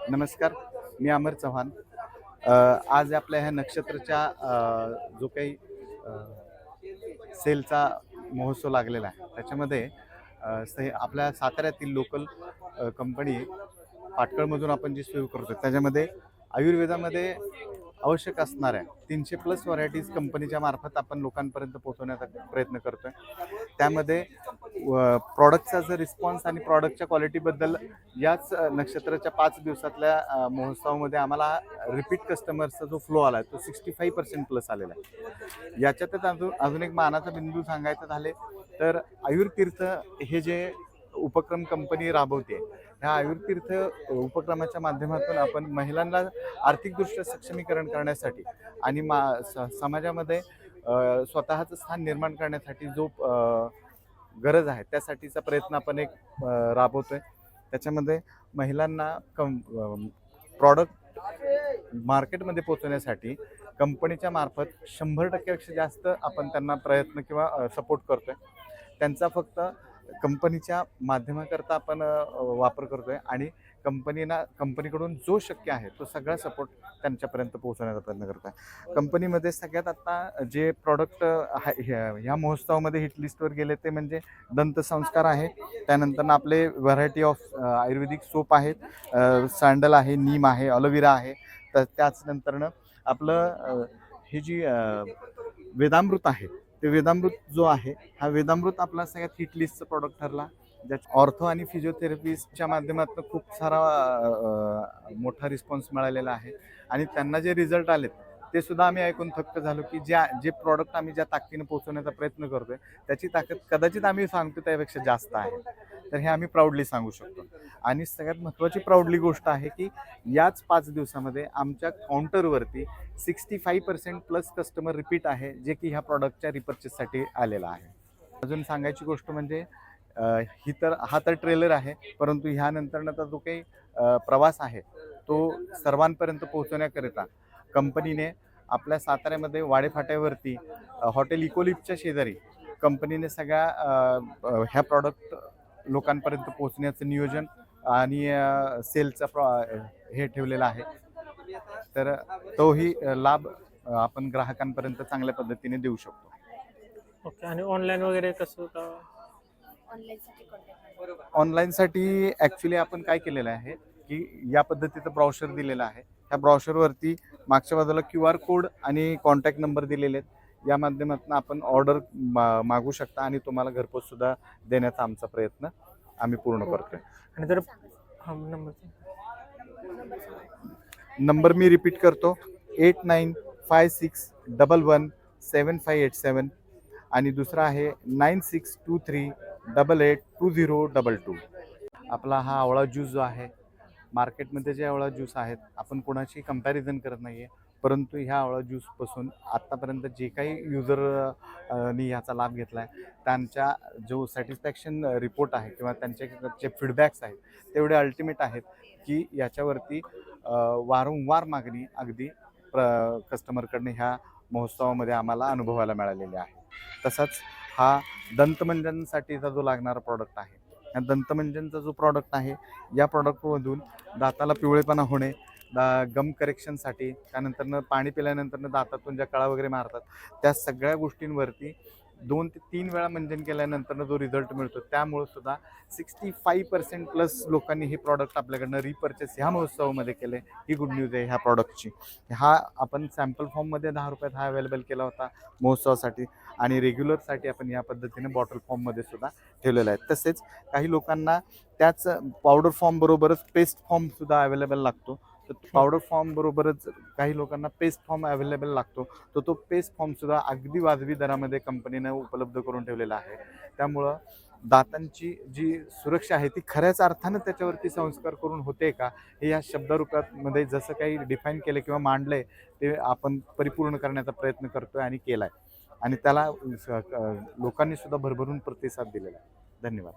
नमस्कार, मी अमर चव्हाण. आज आपल्या ह्या नक्षत्रच्या जो काही सेलचा महोत्सव लागलेला आहे, त्याच्यामध्ये आपल्या साताऱ्यातील लोकल कंपनी पाटकळमधून आपण जी सुरू करतो, त्याच्यामध्ये आयुर्वेदामध्ये आवश्यक असणाऱ्या 300+ व्हरायटीज कंपनीच्या मार्फत आपण लोकांपर्यंत पोहोचवण्याचा प्रयत्न करतोय. त्यामध्ये प्रॉडक्टचा जर रिस्पॉन्स आणि प्रॉडक्टच्या क्वालिटीबद्दल याच नक्षत्राच्या 5 दिवसातल्या महोत्सवामध्ये आम्हाला रिपीट कस्टमर्सचा जो फ्लो आला तो 65% प्लस आलेला आहे. याच्यातच अजून एक मानाचा बिंदू सांगायचा झाले तर आयुर्तीर्थ हे जे उपक्रम कंपनी राबवते, ह्या आयुर्तीर्थ उपक्रमाच्या माध्यमातून आपण महिलांना आर्थिकदृष्ट्या सक्षमीकरण करण्यासाठी आणि समाजामध्ये स्वतःचं स्थान निर्माण करण्यासाठी जो गरज आहे त्यासाठीचा प्रयत्न आपण एक राबवतोय. त्याच्यामध्ये महिलांना प्रॉडक्ट मार्केटमध्ये पोहोचवण्यासाठी कंपनीच्या मार्फत 100%पेक्षा जास्त आपण त्यांना प्रयत्न किंवा सपोर्ट करतोय. त्यांचा फक्त कंपनीच्या माध्यमाकरता आपण वापर करतोय आणि कंपनीकडून जो शक्य आहे तो सगळा सपोर्ट त्यांच्यापर्यंत पोहोचवण्याचा प्रयत्न करत आहे. कंपनीमध्ये सगळ्यात आत्ता जे प्रॉडक्ट ह्या महोत्सवामध्ये हिट लिस्टवर गेले ते म्हणजे दंतसंस्कार आहे, त्यानंतर आपले व्हरायटी ऑफ आयुर्वेदिक सोप आहेत, सँडल आहे, नीम आहे, अलोवेरा आहे. तर त्याच नंतरनं आपलं हे जी वेदामृत आहे, ते वेदामृत जो आहे हा वेदामृत आपला सगळ्यात हिट लिस्टचा प्रॉडक्ट ठरला. ऑर्थो आणि फिजिओथेरपिस्टच्या माध्यमातून खूप सारा मोठा रिस्पॉन्स मिळालेला आहे आणि त्यांना जे रिझल्ट आलेत ते सुद्धा आम्ही ऐकून थक्क झालो की जे प्रॉडक्ट आम्ही ज्या ताकदीने पोहोचवण्याचा प्रयत्न करतोय त्याची ताकद कदाचित आम्ही सांगतो त्यापेक्षा जास्त आहे. तर हे आम्ही प्राऊडली सांगू शकतो. आणि सगळ्यात महत्त्वाची प्राऊडली गोष्ट आहे की याच 5 दिवसामध्ये आमच्या काउंटरवरती 65%+ कस्टमर रिपीट आहे, जे की ह्या प्रॉडक्टच्या रिपर्चेससाठी आलेला आहे. अजून सांगायची गोष्ट म्हणजे हा तर ट्रेलर आहे, परंतु ह्यानंतरचा जो काही प्रवास आहे तो सर्वांपर्यंत पोहोचवण्याकरिता कंपनीने आपल्या साताऱ्यामध्ये वाडेफाट्यावरती हॉटेल इकोलिफच्या शेजारी कंपनीने सगळ्या ह्या प्रॉडक्ट लोकांपर्यंत पोहोचण्याचं नियोजन आणि सेलचा हे ठेवलेला आहे. तर तोही लाभ आपण ग्राहकांपर्यंत चांगल्या पद्धतीने देऊ शकतो. ओके. आणि ऑनलाईन वगैरे कसं का? ऑनलाईनसाठी ॲक्च्युली आपण काय केलेलं आहे की या पद्धतीचं ब्राउशर दिलेलं आहे. त्या ब्राउशरवरती मागच्या बाजूला QR कोड आणि कॉन्टॅक्ट नंबर दिलेले आहेत. या माध्यमातून आपण ऑर्डर मागू शकता आणि तुम्हाला घरपोच सुद्धा देण्याचा आमचा प्रयत्न आम्ही पूर्ण करतोय. आणि जर नंबर नंबर मी रिपीट करतो, 8956117587 आणि दुसरा आहे 9623882022. आपला हा आवळा ज्यूस जो आहे, मार्केटमध्ये जे आवळा ज्यूस आहेत आपण कोणाशी कंपॅरिझन करत नाही आहे, परंतु ह्या आवळा ज्यूसपासून आत्तापर्यंत जे काही नी ह्याचा लाभ घेतला आहे त्यांच्या जो सॅटिस्फॅक्शन रिपोर्ट आहे किंवा त्यांचे जे फीडबॅक्स आहेत तेवढे अल्टिमेट आहेत की याच्यावरती वारंवार मागणी अगदी कस्टमरकडनं ह्या महोत्सवामध्ये आम्हाला अनुभवायला मिळालेली आहे. तसंच हा दंतमंजनसाठीचा जो लागणारा प्रॉडक्ट आहे, या दंतमंजनचा जो प्रॉडक्ट आहे या प्रॉडक्टमधून दाताला पिवळेपणा होणे, गम करेक्शनसाठी, त्यानंतरनं पाणी पिल्यानंतरनं दातातून ज्या कळा वगैरे मारतात त्या सगळ्या गोष्टींवरती 2 ते 3 वेळा मंजन केल्यानंतर जो रिझल्ट मिळतो त्यामुळे सुद्धा 65%+ लोकांनी हे प्रॉडक्ट आपल्याकडनं रिपर्चेस ह्या महोत्सवामध्ये केले. ही गुड न्यूज आहे ह्या प्रॉडक्टची. हा आपण सॅम्पल फॉर्ममध्ये 10 रुपयात हा अवेलेबल केला होता महोत्सवासाठी आणि रेग्युलरसाठी आपण या पद्धतीने बॉटल फॉर्ममध्ये सुद्धा ठेवलेला आहे. तसेच काही लोकांना त्याच पावडर फॉर्म बरोबरच पेस्ट फॉर्म सुद्धा अवेलेबल लागतो. तर पावडर फॉर्म बरोबरच काही लोकांना पेस्ट फॉर्म अवेलेबल लागतो. तो पेस्ट फॉर्म सुद्धा अगदी वाजवी दरामध्ये कंपनीनं उपलब्ध करून ठेवलेला आहे. त्यामुळं दातांची जी सुरक्षा आहे ती खऱ्याच अर्थानं त्याच्यावरती संस्कार करून होते का, हे या शब्दरूपामध्ये जसं काही डिफाईन केलं किंवा मांडलंय ते आपण परिपूर्ण करण्याचा प्रयत्न करतोय आणि केलाय आणि त्याला लोकांनी सुद्धा भरभरून प्रतिसाद दिलेला आहे. धन्यवाद.